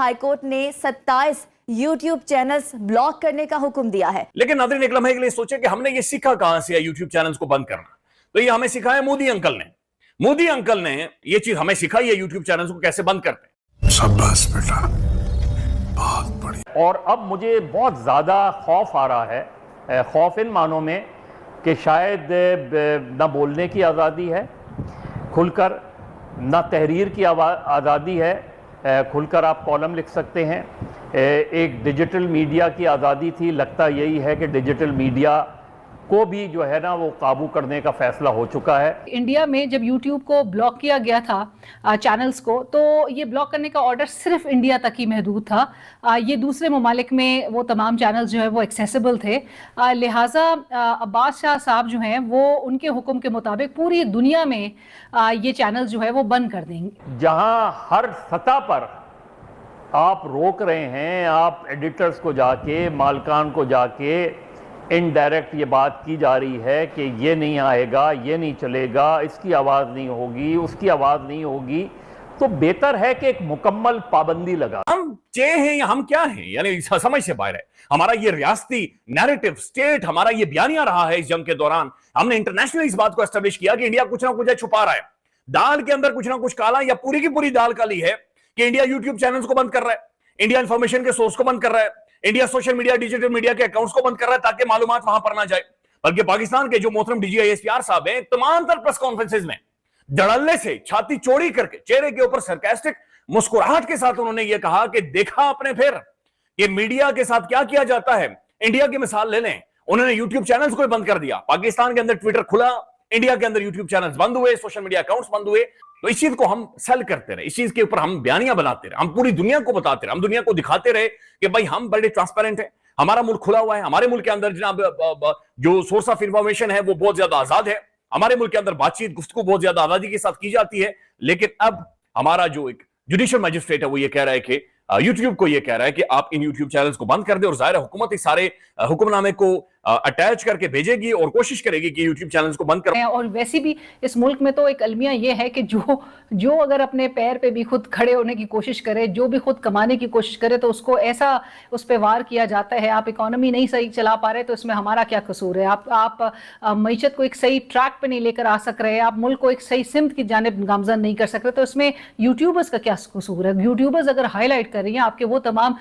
High court ने 27 YouTube channels block करने का हुक्म दिया है। लेकिन नाज़रीन, एक लम्हे के लिए सोचे कि हमने ये सीखा कहां से है यूट्यूब चैनल्स को बंद करना। तो ये हमें सिखाया मोदी अंकल ने। मोदी अंकल ने ये चीज हमें सिखाई है यूट्यूब चैनल्स को कैसे बंद करते हैं। शाबाश बेटा, बहुत बढ़िया। और अब मुझे बहुत ज़्यादा खौफ आ रहा है, खौफ इन मानों में कि शायद ना बोलने की आज़ादी है खुलकर, ना तहरीर की आज़ादी है, खुलकर आप कॉलम लिख सकते हैं। एक डिजिटल मीडिया की आज़ादी थी, लगता यही है कि डिजिटल मीडिया को भी जो है ना वो काबू करने का फैसला हो चुका है। इंडिया में जब YouTube को ब्लॉक किया गया था चैनल्स को, तो ये ब्लॉक करने का ऑर्डर सिर्फ इंडिया तक ही महदूद था। ये दूसरे ममालिक में वो तमाम चैनल्स जो है वो एक्सेसिबल थे। लिहाजा अब्बास शाह साहब जो हैं वो उनके हुक्म के मुताबिक पूरी दुनिया में ये चैनल्स जो है वो बंद कर देंगे। जहां हर सतह पर आप रोक रहे हैं, आप एडिटर्स को जाके, मालकान को जाके इनडायरेक्ट ये बात की जा रही है कि ये नहीं आएगा, ये नहीं चलेगा, इसकी आवाज़ नहीं होगी, उसकी आवाज़ नहीं होगी, तो बेहतर है कि एक मुकम्मल पाबंदी लगा। हम चे हैं या हम क्या हैं, यानी समझ से बाहर है। हमारा ये रियासती नैरेटिव स्टेट, हमारा ये बयानिया रहा है इस जंग के दौरान। हमने इंटरनेशनल इस बात को एस्टेब्लिश किया कि इंडिया कुछ ना कुछ छुपा रहा है, दाल के अंदर कुछ ना कुछ काला, या पूरी की पूरी दाल काली है कि इंडिया यूट्यूब चैनल्स को बंद कर रहा है, इंडिया इंफॉर्मेशन के सोर्स को बंद कर रहा है, India social media, digital media के अकाउंट्स को बंद कर रहा है ताकि मालूमात वहां पर ना जाए। बल्कि पाकिस्तान के जो मोहतरम DGISPR साहब हैं, तमाम तर प्रेस कॉन्फ्रेंसेज में धड़ल्ले से छाती चौड़ी करके चेहरे के ऊपर सरकास्टिक मुस्कुराहट के साथ उन्होंने ये कहा कि देखा आपने फिर ये मीडिया के साथ क्या किया जाता है। इंडिया की मिसाल ले लें, उन्होंने यूट्यूब चैनल्स को बंद कर दिया। पाकिस्तान के अंदर ट्विटर खुला, इंडिया के अंदर यूट्यूब चैनल्स बंद हुए, सोशल मीडिया अकाउंट्स बंद हुए। तो इस चीज को हम सेल करते रहे, इस चीज के ऊपर हम बयानियां बनाते रहे, हम पूरी दुनिया को बताते रहे, हम दुनिया को दिखाते रहे कि भाई हम बड़े ट्रांसपेरेंट हैं, हमारा मुल्क खुला हुआ है, हमारे मुल्क के अंदर जनाब जो सोर्स ऑफ इंफॉर्मेशन है वो बहुत ज्यादा आजाद है, हमारे मुल्क के अंदर बातचीत गुफ्तगू बहुत ज्यादा आजादी के साथ की जाती है। लेकिन अब हमारा जो एक जुडिशियल मजिस्ट्रेट है वो ये कह रहा है कि यूट्यूब को ये कह रहा है कि आप इन यूट्यूब चैनल्स को बंद कर दे, और जाहिर है हुकूमत इस सारे हुक्मनामे को अटैच करके भेजेगी और कोशिश करेगी कि यूट्यूब चैनल्स को बंद कर। और वैसे भी इस मुल्क में तो एक अलमिया ये है कि जो अगर अपने पैर पे भी खुद खड़े होने की कोशिश करे, जो भी खुद कमाने की कोशिश करे, तो उसको ऐसा उस पर वार किया जाता है। आप इकोनॉमी नहीं सही चला पा रहे तो इसमें हमारा क्या कसूर है, आप मीशत को एक सही ट्रैक पे नहीं लेकर आ सक रहे, आप मुल्क को एक सही सिमत की जानिब गामजन नहीं कर सक रहे, तो इसमें यूट्यूबर्स का क्या कसूर है। यूट्यूबर्स अगर हाईलाइट कर रही हैं आपके वो तमाम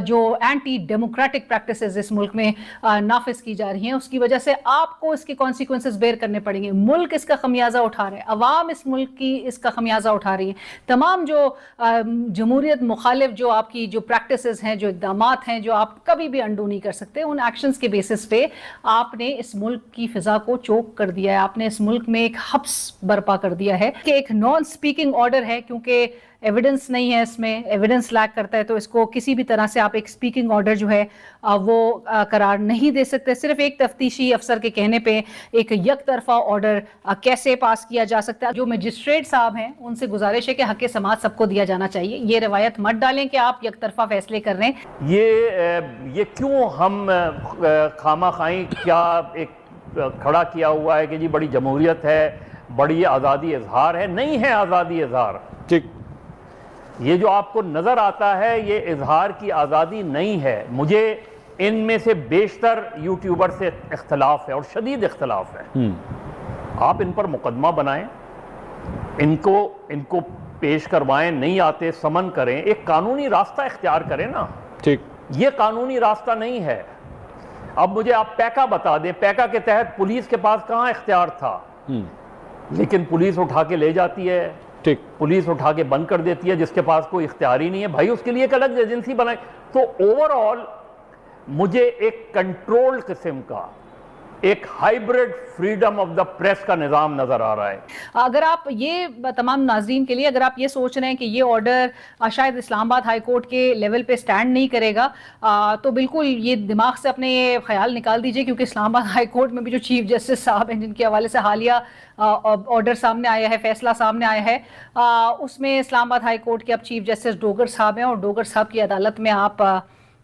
जो एंटी डेमोक्रेटिक प्रैक्टिसेस इस मुल्क में नाफिज की जा रही हैं, उसकी वजह से आपको इसके कॉन्सिक्वेंसेस बेयर करने पड़ेंगे। मुल्क इसका खमियाजा उठा रहे हैं, अवाम इस मुल्क की इसका खमियाजा उठा रही है। तमाम जो जमहूरियत मुखालिफ जो आपकी जो प्रैक्टिसेस हैं, जो इक़दामात हैं, जो आप कभी भी अंडू नहीं कर सकते, उन एक्शंस के बेसिस पे आपने इस मुल्क की फिजा को चोक कर दिया है, आपने इस मुल्क में एक हब्स बर्पा कर दिया है कि एक नॉन स्पीकिंग ऑर्डर है, क्योंकि एविडेंस नहीं है, इसमें एविडेंस लैक करता है, तो इसको किसी भी तरह से आप एक स्पीकिंग ऑर्डर जो है वो करार नहीं दे सकते। सिर्फ एक तफ्तीशी अफसर के कहने पे एक यक तरफा ऑर्डर कैसे पास किया जा सकता है। जो मजिस्ट्रेट साहब हैं उनसे गुजारिश है कि हक़ समाज सबको दिया जाना चाहिए। ये रवायत मत डालें कि आप यक तरफा फैसले कर रहे हैं। ये क्यों हम खामा खाई क्या एक खड़ा किया हुआ है कि जी बड़ी जमहूरियत है, बड़ी आज़ादी इजहार है। नहीं है आज़ादी इजहार, ठीक। ये जो आपको नजर आता है ये इजहार की आज़ादी नहीं है। मुझे इनमें से बेशतर यूट्यूबर से इख्तलाफ है और शदीद इख्तलाफ है। आप इन पर मुकदमा बनाएं, इनको पेश करवाएं, नहीं आते समन करें, एक कानूनी रास्ता इख्तियार करें ना। ठीक, ये कानूनी रास्ता नहीं है। अब मुझे आप पैका बता दें, पैका के तहत पुलिस के पास कहाँ इख्तियार था, लेकिन पुलिस उठा के ले जाती है, ठीक, पुलिस उठा के बंद कर देती है जिसके पास कोई इख्तियार ही नहीं है। भाई उसके लिए एक अलग एजेंसी बनाई। तो ओवरऑल मुझे एक कंट्रोल किस्म का, एक hybrid freedom of the press का निज़ाम नजर आ रहा है। अगर आप ये तमाम नाज़रीन के लिए अगर आप ये सोच रहे हैं कि ये ऑर्डर शायद इस्लामाबाद हाई कोर्ट के लेवल पे स्टैंड नहीं करेगा, तो बिल्कुल ये दिमाग से अपने ये ख्याल निकाल दीजिए, क्योंकि इस्लामाबाद हाई कोर्ट में भी जो चीफ जस्टिस साहब हैं जिनके हवाले से हालिया ऑर्डर सामने आया है, फैसला सामने आया है, उसमें इस्लामाबाद हाई कोर्ट के अब चीफ जस्टिस डोगर साहब हैं। और डोगर साहब की अदालत में आप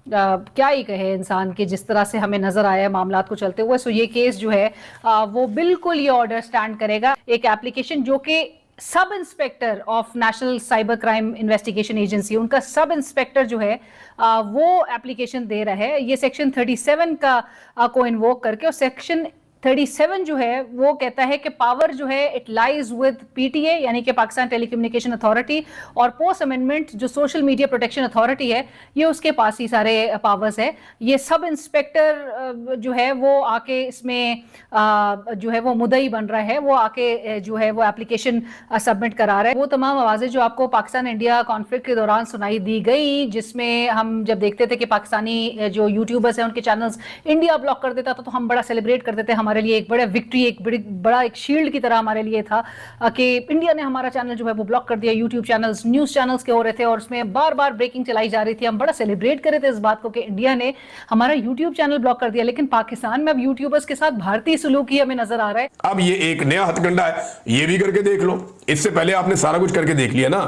क्या ही कहे इंसान के, जिस तरह से हमें नजर आया है मामला को चलते हुए। सो ये केस जो है वो बिल्कुल ये ऑर्डर स्टैंड करेगा। एक एप्लीकेशन जो कि sub inspector of national cyber crime investigation agency, उनका सब इंस्पेक्टर जो है वो एप्लीकेशन दे रहा है ये सेक्शन 37 का को इन्वोक करके। और सेक्शन 37 जो है वो कहता है कि पावर जो है इट लाइज विद पीटीए यानी कि पाकिस्तान टेलीकम्युनिकेशन अथॉरिटी, और पोस्ट अमेंडमेंट जो सोशल मीडिया प्रोटेक्शन अथॉरिटी है ये उसके पास ही सारे पावर्स है। ये सब इंस्पेक्टर जो है वो आके इसमें जो है वो मुद्दई बन रहा है, वो आके जो है वो एप्लीकेशन सबमिट करा रहा है। वो तमाम आवाजें जो आपको पाकिस्तान इंडिया कॉन्फ्लिक्ट के दौरान सुनाई दी गई, जिसमें हम जब देखते थे कि पाकिस्तानी जो यूट्यूबर्स हैं उनके चैनल्स इंडिया ब्लॉक कर देता था तो हम बड़ा सेलिब्रेट करते थे, हमारे लिए एक बड़ा विक्ट्री, एक बड़ा एक शील्ड की तरह हमारे लिए था कि इंडिया ने हमारा चैनल जो है वो ब्लॉक कर दिया। यूट्यूब चैनल्स न्यूज चैनल्स के हो रहे थे और उसमें बार बार ब्रेकिंग चलाई जा रही थी, हम बड़ा सेलिब्रेट कर रहे थे इस बात को कि इंडिया ने हमारा यूट्यूब चैनल ब्लॉक कर दिया। लेकिन पाकिस्तान में अब यूट्यूबर्स के साथ भारतीय सलूक ही हमें नजर आ रहा है। अब ये एक नया हथकंडा है, ये भी करके देख लो। इससे पहले आपने सारा कुछ करके देख लिया ना,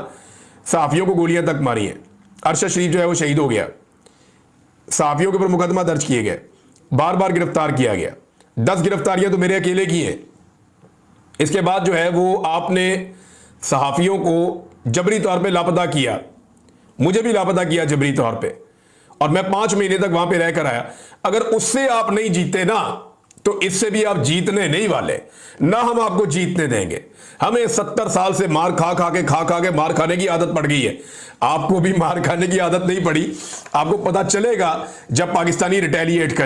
सहाफियों को गोलियां तक मारी हैं, अरशद शरीफ जो है वो शहीद हो गया, सहाफियों के ऊपर मुकदमा दर्ज किए गए, बार बार गिरफ्तार किया गया, 10 गिरफ्तारियां तो मेरे अकेले की हैं। इसके बाद जो है वो आपने सहाफियों को जबरी तौर पे लापता किया, मुझे भी लापता किया जबरी तौर पे, और मैं 5 महीने तक वहां पे रहकर आया। अगर उससे आप नहीं जीते ना तो इससे भी आप जीतने नहीं वाले, ना हम आपको जीतने देंगे। हमें 70 साल से मार खा के मार खाने की आदत पड़ गई है। आपको भी मार खाने की आदत नहीं पड़ी, आपको पता चलेगा जब पाकिस्तानी रिटेलिएट करे।